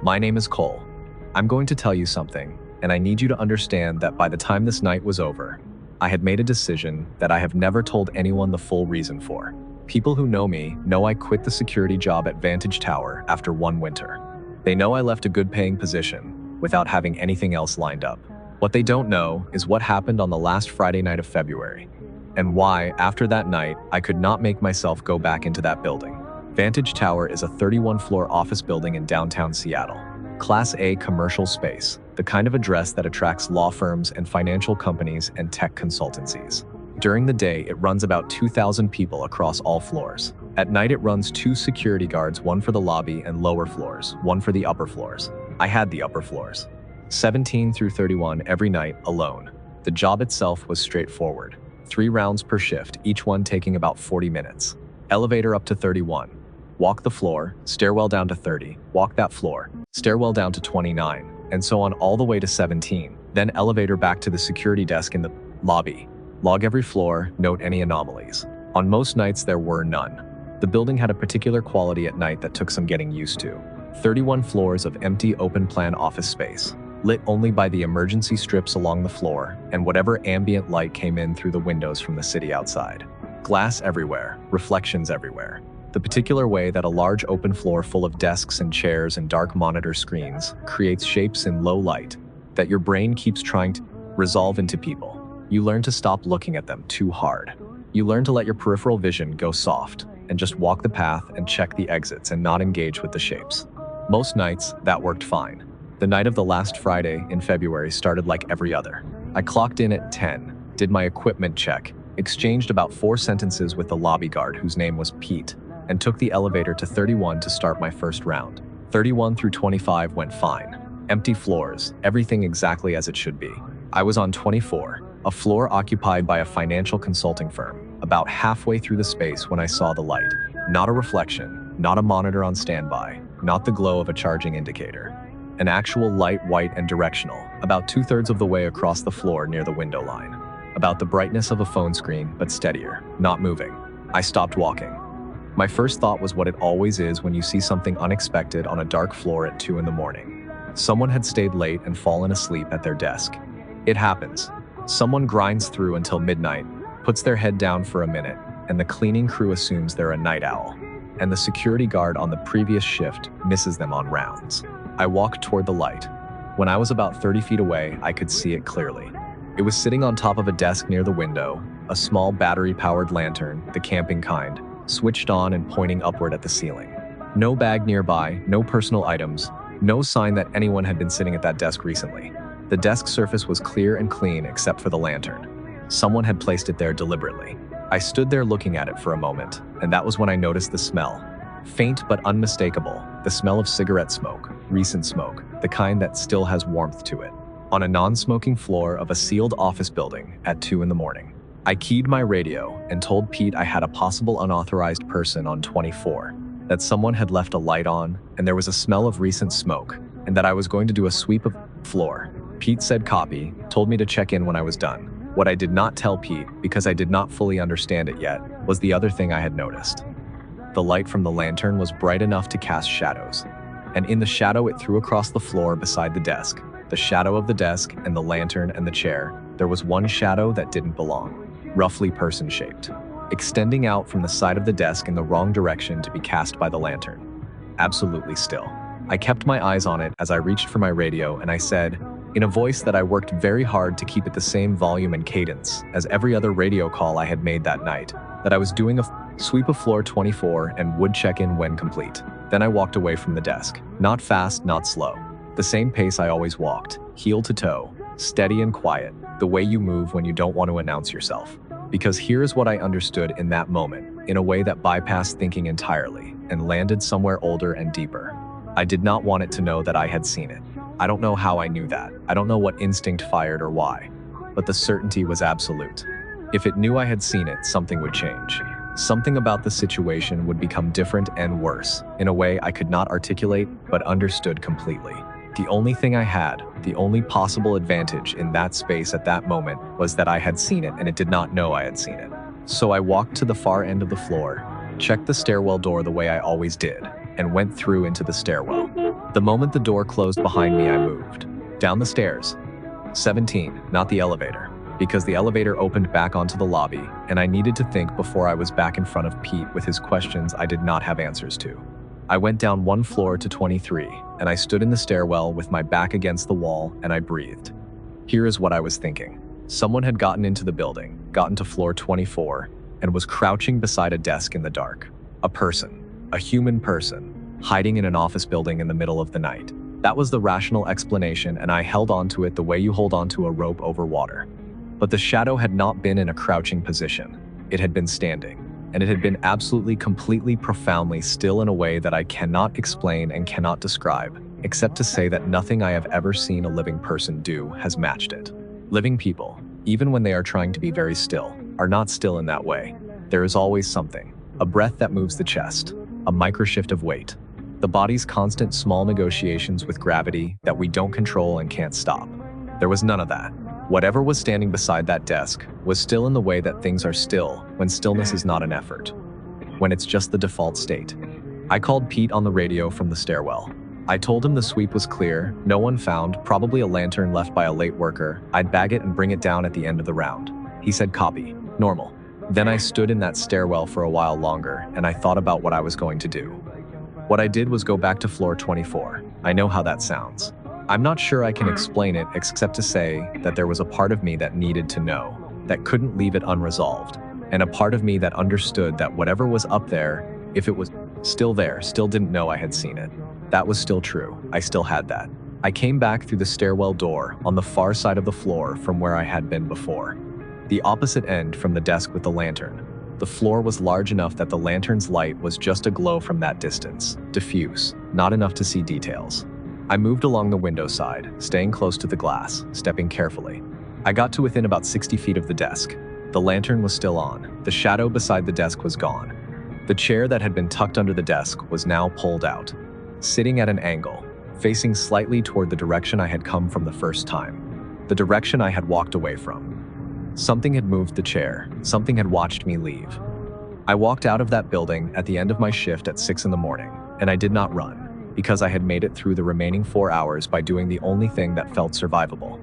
My name is Cole. I'm going to tell you something, and I need you to understand that by the time this night was over, I had made a decision that I have never told anyone the full reason for. People who know me know I quit the security job at Vantage Tower after one winter. They know I left a good-paying position without having anything else lined up. What they don't know is what happened on the last Friday night of February, and why, after that night, I could not make myself go back into that building. Vantage Tower is a 31-floor office building in downtown Seattle. Class A commercial space, the kind of address that attracts law firms and financial companies and tech consultancies. During the day, it runs about 2,000 people across all floors. At night, it runs 2 security guards, one for the lobby and lower floors, one for the upper floors. I had the upper floors. 17 through 31 every night, alone. The job itself was straightforward. 3 rounds per shift, each one taking about 40 minutes. Elevator up to 31. Walk the floor, stairwell down to 30, walk that floor, stairwell down to 29, and so on all the way to 17. Then elevator back to the security desk in the lobby. Log every floor, note any anomalies. On most nights, there were none. The building had a particular quality at night that took some getting used to. 31 floors of empty open-plan office space, lit only by the emergency strips along the floor and whatever ambient light came in through the windows from the city outside. Glass everywhere, reflections everywhere. The particular way that a large open floor full of desks and chairs and dark monitor screens creates shapes in low light that your brain keeps trying to resolve into people. You learn to stop looking at them too hard. You learn to let your peripheral vision go soft and just walk the path and check the exits and not engage with the shapes. Most nights, that worked fine. The night of the last Friday in February started like every other. I clocked in at 10, did my equipment check, exchanged about 4 sentences with the lobby guard whose name was Pete, and took the elevator to 31 to start my first round. 31 through 25 went fine. Empty floors, everything exactly as it should be. I was on 24, a floor occupied by a financial consulting firm, about halfway through the space when I saw the light. Not a reflection, not a monitor on standby, not the glow of a charging indicator. An actual light, white and directional, about 2/3 of the way across the floor near the window line. About the brightness of a phone screen, but steadier, not moving. I stopped walking. My first thought was what it always is when you see something unexpected on a dark floor at 2 in the morning. Someone had stayed late and fallen asleep at their desk. It happens. Someone grinds through until midnight, puts their head down for a minute, and the cleaning crew assumes they're a night owl. And the security guard on the previous shift misses them on rounds. I walked toward the light. When I was about 30 feet away, I could see it clearly. It was sitting on top of a desk near the window, a small battery-powered lantern, the camping kind, switched on and pointing upward at the ceiling. No bag nearby, no personal items, no sign that anyone had been sitting at that desk recently. The desk surface was clear and clean except for the lantern. Someone had placed it there deliberately. I stood there looking at it for a moment, and that was when I noticed the smell. Faint but unmistakable, the smell of cigarette smoke, recent smoke, the kind that still has warmth to it. On a non-smoking floor of a sealed office building at 2 in the morning. I keyed my radio and told Pete I had a possible unauthorized person on 24, that someone had left a light on and there was a smell of recent smoke, and that I was going to do a sweep of the floor. Pete said copy, told me to check in when I was done. What I did not tell Pete, because I did not fully understand it yet, was the other thing I had noticed. The light from the lantern was bright enough to cast shadows, and in the shadow it threw across the floor beside the desk, the shadow of the desk and the lantern and the chair, there was one shadow that didn't belong, roughly person-shaped, extending out from the side of the desk in the wrong direction to be cast by the lantern. Absolutely still. I kept my eyes on it as I reached for my radio and I said, in a voice that I worked very hard to keep at the same volume and cadence as every other radio call I had made that night, that I was doing a sweep of floor 24 and would check in when complete. Then I walked away from the desk. Not fast, not slow. The same pace I always walked, heel to toe, steady and quiet, the way you move when you don't want to announce yourself. Because here's what I understood in that moment, in a way that bypassed thinking entirely and landed somewhere older and deeper. I did not want it to know that I had seen it. I don't know how I knew that. I don't know what instinct fired or why, but the certainty was absolute. If it knew I had seen it, something would change. Something about the situation would become different and worse, in a way I could not articulate but understood completely. The only thing I had, the only possible advantage in that space at that moment was that I had seen it and it did not know I had seen it. So I walked to the far end of the floor, checked the stairwell door the way I always did, and went through into the stairwell. The moment the door closed behind me, I moved. Down the stairs. 17, not the elevator. Because the elevator opened back onto the lobby, and I needed to think before I was back in front of Pete with his questions I did not have answers to. I went down one floor to 23, and I stood in the stairwell with my back against the wall, and I breathed. Here is what I was thinking. Someone had gotten into the building, gotten to floor 24, and was crouching beside a desk in the dark. A person, a human person, hiding in an office building in the middle of the night. That was the rational explanation, and I held onto it the way you hold onto a rope over water. But the shadow had not been in a crouching position. It had been standing, and it had been absolutely, completely, profoundly still in a way that I cannot explain and cannot describe, except to say that nothing I have ever seen a living person do has matched it. Living people, even when they are trying to be very still, are not still in that way. There is always something, a breath that moves the chest, a microshift of weight, the body's constant small negotiations with gravity that we don't control and can't stop. There was none of that. Whatever was standing beside that desk was still in the way that things are still when stillness is not an effort, when it's just the default state. I called Pete on the radio from the stairwell. I told him the sweep was clear, no one found, probably a lantern left by a late worker. I'd bag it and bring it down at the end of the round. He said copy, normal. Then I stood in that stairwell for a while longer, and I thought about what I was going to do. What I did was go back to floor 24. I know how that sounds. I'm not sure I can explain it except to say that there was a part of me that needed to know, that couldn't leave it unresolved, and a part of me that understood that whatever was up there, if it was still there, still didn't know I had seen it. That was still true. I still had that. I came back through the stairwell door on the far side of the floor from where I had been before. The opposite end from the desk with the lantern. The floor was large enough that the lantern's light was just a glow from that distance, diffuse, not enough to see details. I moved along the window side, staying close to the glass, stepping carefully. I got to within about 60 feet of the desk. The lantern was still on. The shadow beside the desk was gone. The chair that had been tucked under the desk was now pulled out, sitting at an angle, facing slightly toward the direction I had come from the first time, the direction I had walked away from. Something had moved the chair. Something had watched me leave. I walked out of that building at the end of my shift at 6 in the morning, and I did not run, because I had made it through the remaining 4 hours by doing the only thing that felt survivable.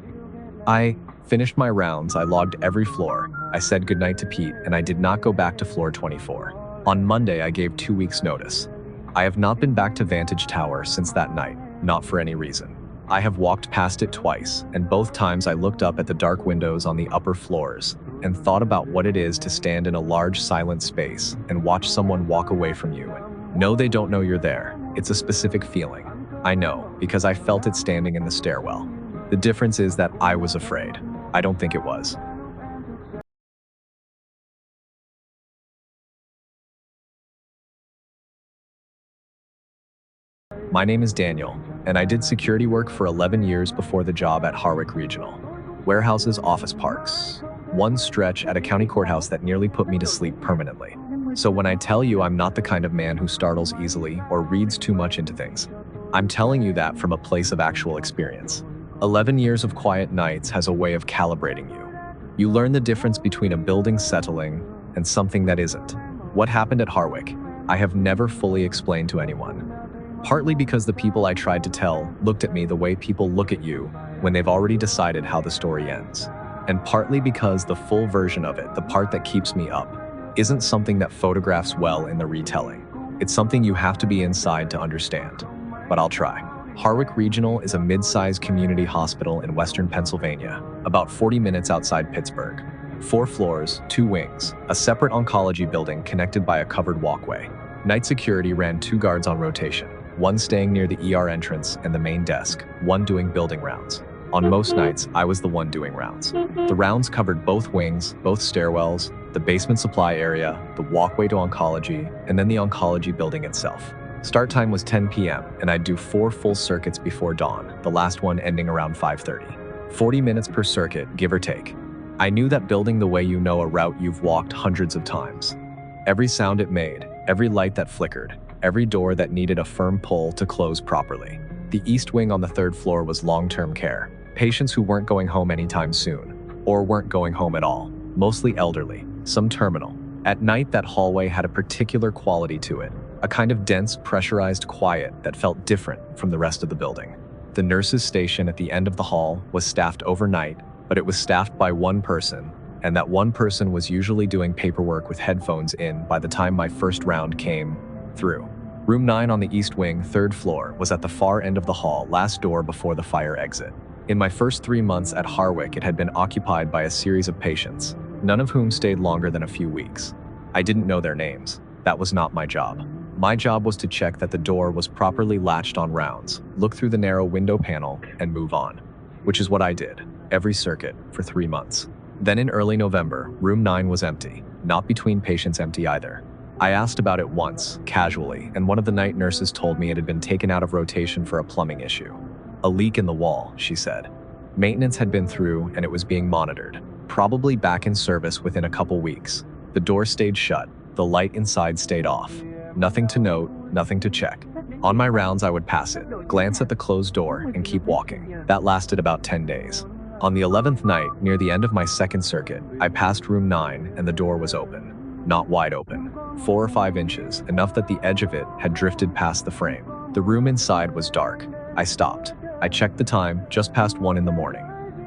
I finished my rounds, I logged every floor, I said goodnight to Pete, and I did not go back to floor 24. On Monday, I gave 2 weeks' notice. I have not been back to Vantage Tower since that night, not for any reason. I have walked past it twice, and both times I looked up at the dark windows on the upper floors and thought about what it is to stand in a large silent space and watch someone walk away from you. No, they don't know you're there. It's a specific feeling. I know, because I felt it standing in the stairwell. The difference is that I was afraid. I don't think it was. My name is Daniel, and I did security work for 11 years before the job at Harwick Regional. Warehouses, office parks. One stretch at a county courthouse that nearly put me to sleep permanently. So when I tell you I'm not the kind of man who startles easily or reads too much into things, I'm telling you that from a place of actual experience. 11 years of quiet nights has a way of calibrating you. You learn the difference between a building settling and something that isn't. What happened at Harwick, I have never fully explained to anyone. Partly because the people I tried to tell looked at me the way people look at you when they've already decided how the story ends. And partly because the full version of it, the part that keeps me up, isn't something that photographs well in the retelling. It's something you have to be inside to understand. But I'll try. Harwick Regional is a mid-sized community hospital in western Pennsylvania, about 40 minutes outside Pittsburgh. 4 floors, 2 wings, a separate oncology building connected by a covered walkway. Night security ran 2 guards on rotation, one staying near the ER entrance and the main desk, one doing building rounds. On most nights, I was the one doing rounds. The rounds covered both wings, both stairwells, the basement supply area, the walkway to oncology, and then the oncology building itself. Start time was 10 p.m., and I'd do 4 full circuits before dawn, the last one ending around 5:30. 40 minutes per circuit, give or take. I knew that building the way you know a route you've walked hundreds of times. Every sound it made, every light that flickered, every door that needed a firm pull to close properly. The east wing on the 3rd floor was long-term care. Patients who weren't going home anytime soon, or weren't going home at all, mostly elderly, some terminal. At night, that hallway had a particular quality to it. a kind of dense, pressurized quiet that felt different from the rest of the building. The nurses' station at the end of the hall was staffed overnight, but it was staffed by one person, and that one person was usually doing paperwork with headphones in by the time my first round came through. Room 9 on the east wing, 3rd floor, was at the far end of the hall, last door before the fire exit. In my first 3 months at Harwick, it had been occupied by a series of patients, none of whom stayed longer than a few weeks. I didn't know their names. That was not my job. My job was to check that the door was properly latched on rounds, look through the narrow window panel, and move on. Which is what I did, every circuit, for 3 months. Then in early November, room 9 was empty, not between patients empty either. I asked about it once, casually, and one of the night nurses told me it had been taken out of rotation for a plumbing issue. A leak in the wall, she said. Maintenance had been through and it was being monitored, probably back in service within a couple weeks. The door stayed shut, the light inside stayed off. Nothing to note, nothing to check. On my rounds I would pass it, glance at the closed door, and keep walking. That lasted about 10 days. On the 11th night, near the end of my second circuit, I passed room 9 and the door was open. Not wide open. 4 or 5 inches, enough that the edge of it had drifted past the frame. The room inside was dark. I stopped. I checked the time, just past 1 in the morning.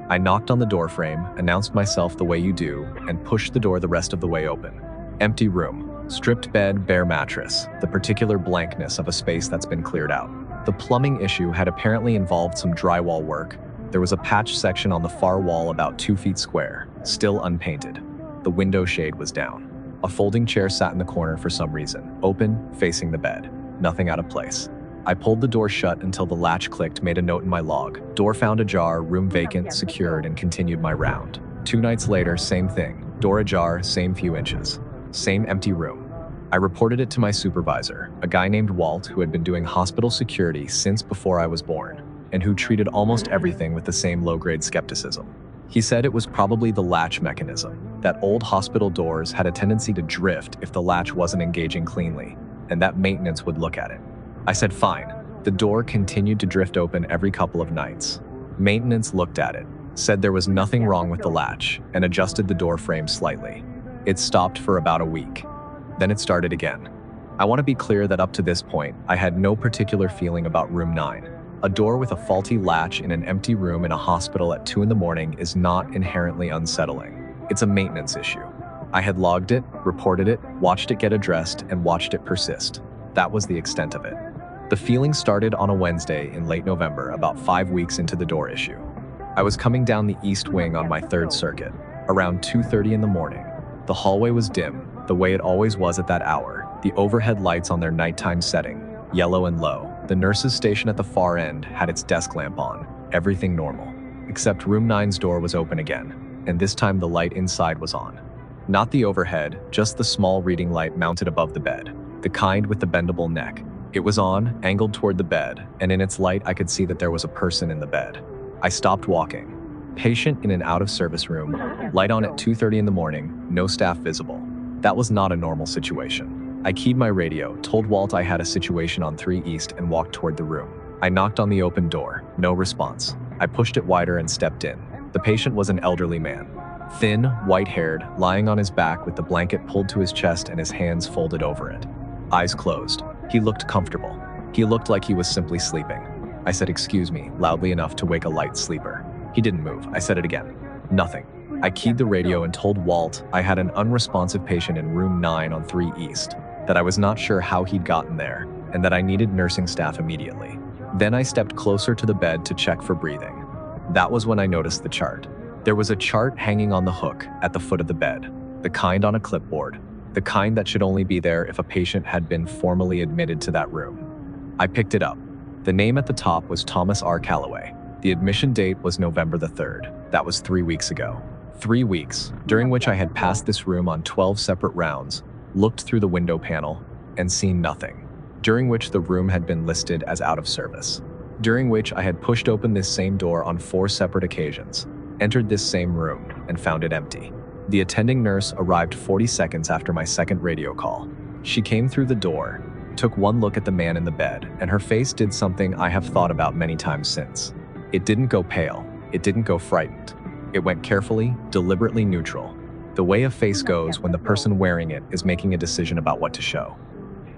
I knocked on the door frame, announced myself the way you do, and pushed the door the rest of the way open. Empty room. Stripped bed, bare mattress, the particular blankness of a space that's been cleared out. The plumbing issue had apparently involved some drywall work. There was a patch section on the far wall about 2 feet square, still unpainted. The window shade was down. A folding chair sat in the corner for some reason, open, facing the bed. Nothing out of place. I pulled the door shut until the latch clicked, made a note in my log. Door found ajar, room vacant, secured, and continued my round. 2 nights later, same thing. Door ajar, same few inches. Same empty room. I reported it to my supervisor, a guy named Walt who had been doing hospital security since before I was born, and who treated almost everything with the same low-grade skepticism. He said it was probably the latch mechanism, that old hospital doors had a tendency to drift if the latch wasn't engaging cleanly, and that maintenance would look at it. I said fine. The door continued to drift open every couple of nights. Maintenance looked at it, said there was nothing wrong with the latch, and adjusted the door frame slightly. It stopped for about a week. Then it started again. I want to be clear that up to this point, I had no particular feeling about room 9. A door with a faulty latch in an empty room in a hospital at 2 in the morning is not inherently unsettling. It's a maintenance issue. I had logged it, reported it, watched it get addressed, and watched it persist. That was the extent of it. The feeling started on a Wednesday in late November, about 5 weeks into the door issue. I was coming down the east wing on my 3rd circuit, around 2:30 in the morning. The hallway was dim, the way it always was at that hour, the overhead lights on their nighttime setting, yellow and low. The nurse's station at the far end had its desk lamp on, everything normal. Except room 9's door was open again, and this time the light inside was on. Not the overhead, just the small reading light mounted above the bed, the kind with the bendable neck. It was on, angled toward the bed, and in its light I could see that there was a person in the bed. I stopped walking. Patient in an out-of-service room, light on at 2:30 in the morning, no staff visible. That was not a normal situation. I keyed my radio, told Walt I had a situation on 3 East, and walked toward the room. I knocked on the open door, no response. I pushed it wider and stepped in. The patient was an elderly man. Thin, white-haired, lying on his back with the blanket pulled to his chest and his hands folded over it. Eyes closed. He looked comfortable. He looked like he was simply sleeping. I said, "Excuse me," loudly enough to wake a light sleeper. He didn't move. I said it again. Nothing. I keyed the radio and told Walt I had an unresponsive patient in room 9 on 3 East, that I was not sure how he'd gotten there, and that I needed nursing staff immediately. Then I stepped closer to the bed to check for breathing. That was when I noticed the chart. There was a chart hanging on the hook at the foot of the bed, the kind on a clipboard, the kind that should only be there if a patient had been formally admitted to that room. I picked it up. The name at the top was Thomas R. Calloway. The admission date was November the 3rd. That was 3 weeks ago. 3 weeks, during which I had passed this room on 12 separate rounds, looked through the window panel, and seen nothing. During which the room had been listed as out of service. During which I had pushed open this same door on 4 separate occasions, entered this same room, and found it empty. The attending nurse arrived 40 seconds after my second radio call. She came through the door, took one look at the man in the bed, and her face did something I have thought about many times since. It didn't go pale. It didn't go frightened. It went carefully, deliberately neutral. The way a face goes when the person wearing it is making a decision about what to show.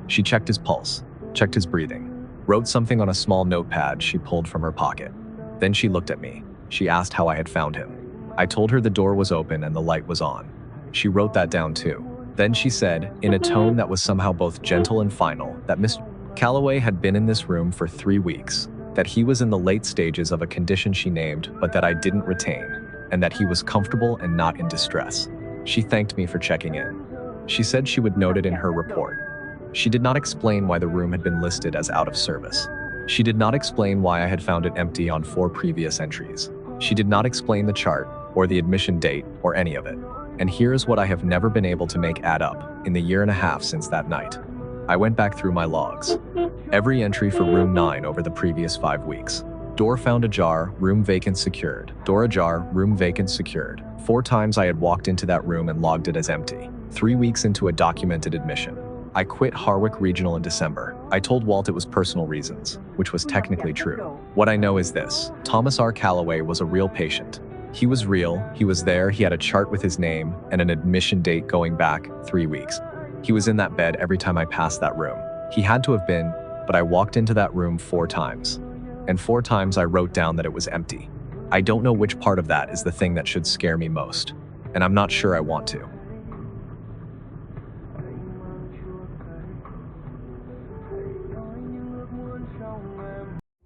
She checked his pulse, checked his breathing, wrote something on a small notepad she pulled from her pocket. Then she looked at me. She asked how I had found him. I told her the door was open and the light was on. She wrote that down too. Then she said, in a tone that was somehow both gentle and final, that Mr. Calloway had been in this room for 3 weeks, that he was in the late stages of a condition she named but that I didn't retain, and that he was comfortable and not in distress. She thanked me for checking in. She said she would note it in her report. She did not explain why the room had been listed as out of service. She did not explain why I had found it empty on 4 previous entries. She did not explain the chart, or the admission date, or any of it. And here is what I have never been able to make add up in the year and a half since that night. I went back through my logs. Every entry for room 9 over the previous 5 weeks. Door found ajar, room vacant secured. Door ajar, room vacant secured. 4 times I had walked into that room and logged it as empty. 3 weeks into a documented admission. I quit Harwick Regional in December. I told Walt it was personal reasons, which was technically true. What I know is this: Thomas R. Calloway was a real patient. He was real, he was there, he had a chart with his name and an admission date going back 3 weeks. He was in that bed every time I passed that room. He had to have been, but I walked into that room 4 times. And 4 times I wrote down that it was empty. I don't know which part of that is the thing that should scare me most, and I'm not sure I want to.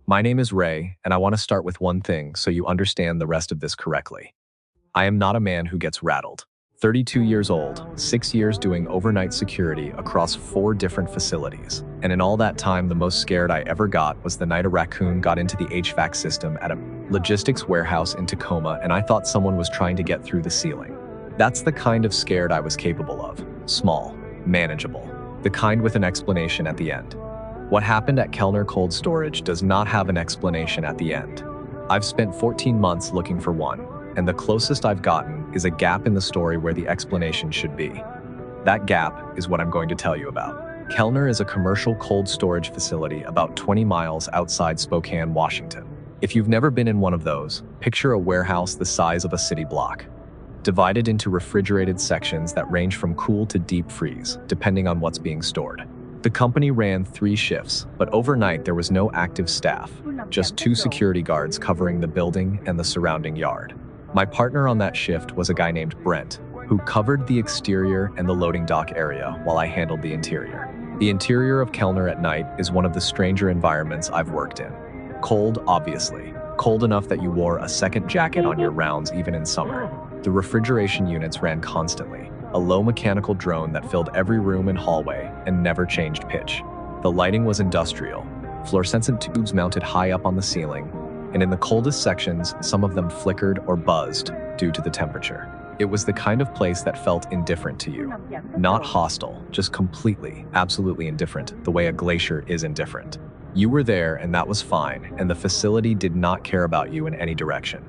My name is Ray, and I want to start with one thing so you understand the rest of this correctly. I am not a man who gets rattled. 32 years old, 6 years doing overnight security across 4 different facilities. And in all that time, the most scared I ever got was the night a raccoon got into the HVAC system at a logistics warehouse in Tacoma, and I thought someone was trying to get through the ceiling. That's the kind of scared I was capable of. Small, manageable, the kind with an explanation at the end. What happened at Kellner Cold Storage does not have an explanation at the end. I've spent 14 months looking for one, and the closest I've gotten is a gap in the story where the explanation should be. That gap is what I'm going to tell you about. Kellner is a commercial cold storage facility about 20 miles outside Spokane, Washington. If you've never been in one of those, picture a warehouse the size of a city block, divided into refrigerated sections that range from cool to deep freeze, depending on what's being stored. The company ran 3 shifts, but overnight there was no active staff, just 2 security guards covering the building and the surrounding yard. My partner on that shift was a guy named Brent, who covered the exterior and the loading dock area while I handled the interior. The interior of Kellner at night is one of the stranger environments I've worked in. Cold, obviously. Cold enough that you wore a second jacket on your rounds even in summer. The refrigeration units ran constantly. A low mechanical drone that filled every room and hallway and never changed pitch. The lighting was industrial, fluorescent tubes mounted high up on the ceiling, and in the coldest sections, some of them flickered or buzzed due to the temperature. It was the kind of place that felt indifferent to you. Not hostile, just completely, absolutely indifferent, the way a glacier is indifferent. You were there and that was fine, and the facility did not care about you in any direction.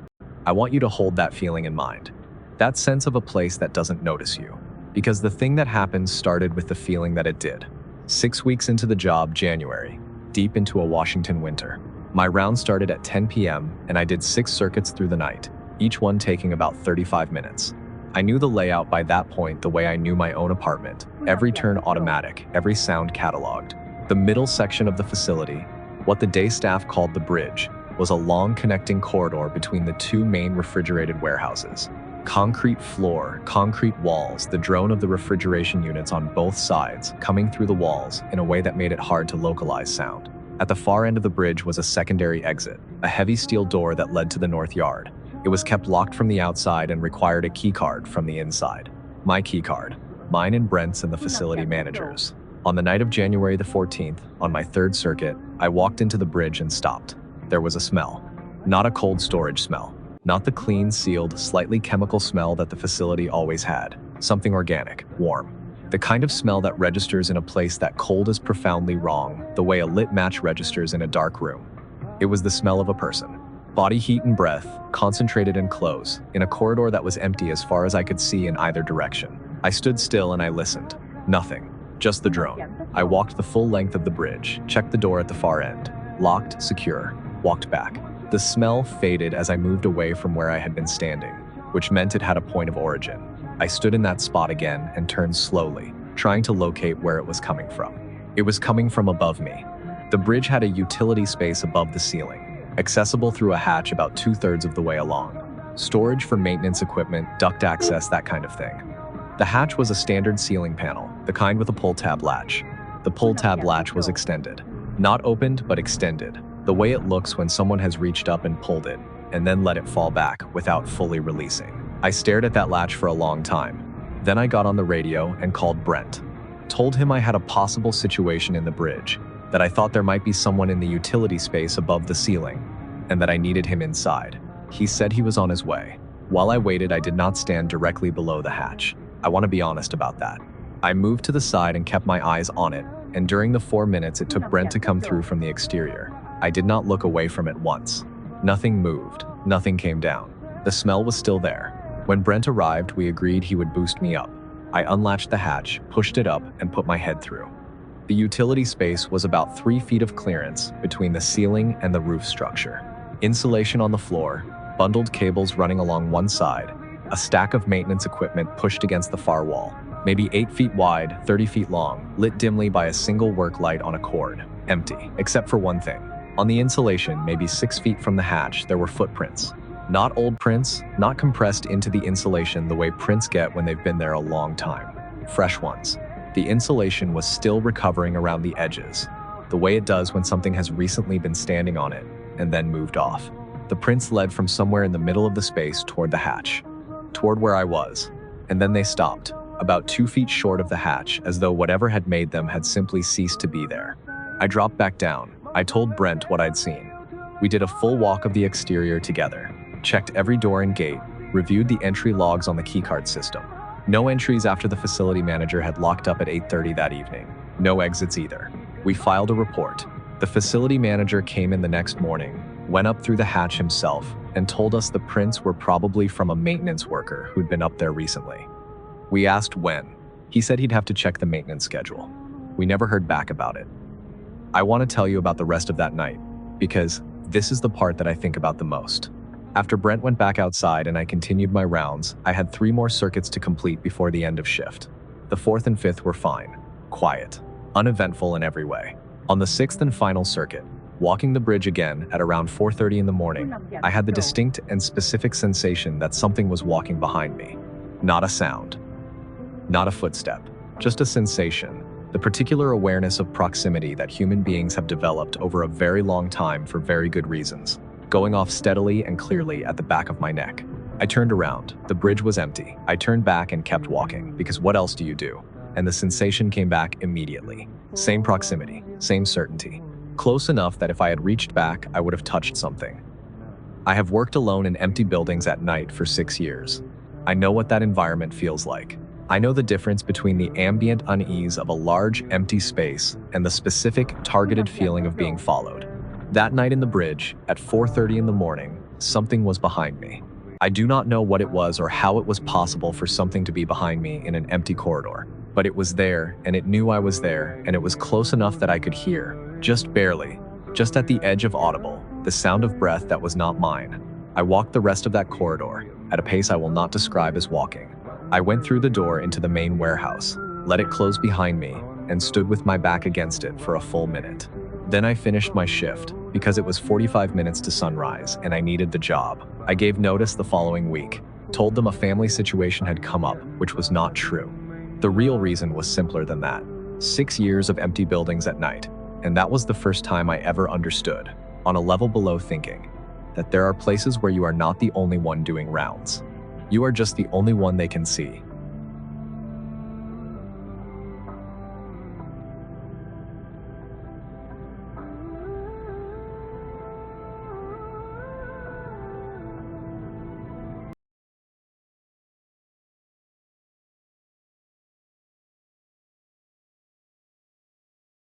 I want you to hold that feeling in mind. That sense of a place that doesn't notice you. Because the thing that happened started with the feeling that it did. 6 weeks into the job, January, deep into a Washington winter. My round started at 10 p.m. and I did 6 circuits through the night, each one taking about 35 minutes. I knew the layout by that point the way I knew my own apartment, every turn automatic, every sound cataloged. The middle section of the facility, what the day staff called the bridge, was a long connecting corridor between the 2 main refrigerated warehouses. Concrete floor, concrete walls, the drone of the refrigeration units on both sides, coming through the walls in a way that made it hard to localize sound. At the far end of the bridge was a secondary exit, a heavy steel door that led to the north yard. It was kept locked from the outside and required a key card from the inside. My key card, mine and Brent's and the facility manager's. On the night of January the 14th, on my 3rd circuit, I walked into the bridge and stopped. There was a smell. Not a cold storage smell. Not the clean, sealed, slightly chemical smell that the facility always had. Something organic, warm. The kind of smell that registers in a place that cold is profoundly wrong, the way a lit match registers in a dark room. It was the smell of a person. Body heat and breath, concentrated and close, in a corridor that was empty as far as I could see in either direction. I stood still and I listened. Nothing. Just the drone. I walked the full length of the bridge, checked the door at the far end. Locked, secure, walked back. The smell faded as I moved away from where I had been standing, which meant it had a point of origin. I stood in that spot again and turned slowly, trying to locate where it was coming from. It was coming from above me. The bridge had a utility space above the ceiling, accessible through a hatch about 2/3 of the way along. Storage for maintenance equipment, duct access, that kind of thing. The hatch was a standard ceiling panel, the kind with a pull-tab latch. The pull-tab latch was extended. Not opened, but extended, the way it looks when someone has reached up and pulled it, and then let it fall back without fully releasing. I stared at that latch for a long time. Then I got on the radio and called Brent. Told him I had a possible situation in the bridge, that I thought there might be someone in the utility space above the ceiling, and that I needed him inside. He said he was on his way. While I waited, I did not stand directly below the hatch. I want to be honest about that. I moved to the side and kept my eyes on it, and during the 4 minutes it took Brent to come through from the exterior, I did not look away from it once. Nothing moved, nothing came down. The smell was still there. When Brent arrived, we agreed he would boost me up. I unlatched the hatch, pushed it up, and put my head through. The utility space was about 3 feet of clearance between the ceiling and the roof structure. Insulation on the floor, bundled cables running along one side, a stack of maintenance equipment pushed against the far wall, maybe 8 feet wide, 30 feet long, lit dimly by a single work light on a cord, empty, except for one thing. On the insulation, maybe 6 feet from the hatch, there were footprints. Not old prints, not compressed into the insulation the way prints get when they've been there a long time. Fresh ones. The insulation was still recovering around the edges, the way it does when something has recently been standing on it, and then moved off. The prints led from somewhere in the middle of the space toward the hatch, toward where I was, and then they stopped, about 2 feet short of the hatch, as though whatever had made them had simply ceased to be there. I dropped back down. I told Brent what I'd seen. We did a full walk of the exterior together, checked every door and gate, reviewed the entry logs on the keycard system. No entries after the facility manager had locked up at 8:30 that evening. No exits either. We filed a report. The facility manager came in the next morning, went up through the hatch himself, and told us the prints were probably from a maintenance worker who'd been up there recently. We asked when. He said he'd have to check the maintenance schedule. We never heard back about it. I want to tell you about the rest of that night, because this is the part that I think about the most. After Brent went back outside and I continued my rounds, I had 3 more circuits to complete before the end of shift. The 4th and 5th were fine, quiet, uneventful in every way. On the 6th and final circuit, walking the bridge again at around 4:30 in the morning, I had the distinct and specific sensation that something was walking behind me. Not a sound, not a footstep, just a sensation, the particular awareness of proximity that human beings have developed over a very long time for very good reasons, going off steadily and clearly at the back of my neck. I turned around. The bridge was empty. I turned back and kept walking, because what else do you do? And the sensation came back immediately. Same proximity, same certainty. Close enough that if I had reached back, I would have touched something. I have worked alone in empty buildings at night for 6 years. I know what that environment feels like. I know the difference between the ambient unease of a large, empty space and the specific, targeted feeling of being followed. That night in the bridge, at 4:30 in the morning, something was behind me. I do not know what it was or how it was possible for something to be behind me in an empty corridor, but it was there, and it knew I was there, and it was close enough that I could hear, just barely, just at the edge of audible, the sound of breath that was not mine. I walked the rest of that corridor, at a pace I will not describe as walking. I went through the door into the main warehouse, let it close behind me, and stood with my back against it for a full minute. Then I finished my shift, because it was 45 minutes to sunrise and I needed the job. I gave notice the following week, told them a family situation had come up, which was not true. The real reason was simpler than that. 6 years of empty buildings at night, and that was the first time I ever understood, on a level below thinking, that there are places where you are not the only one doing rounds. You are just the only one they can see.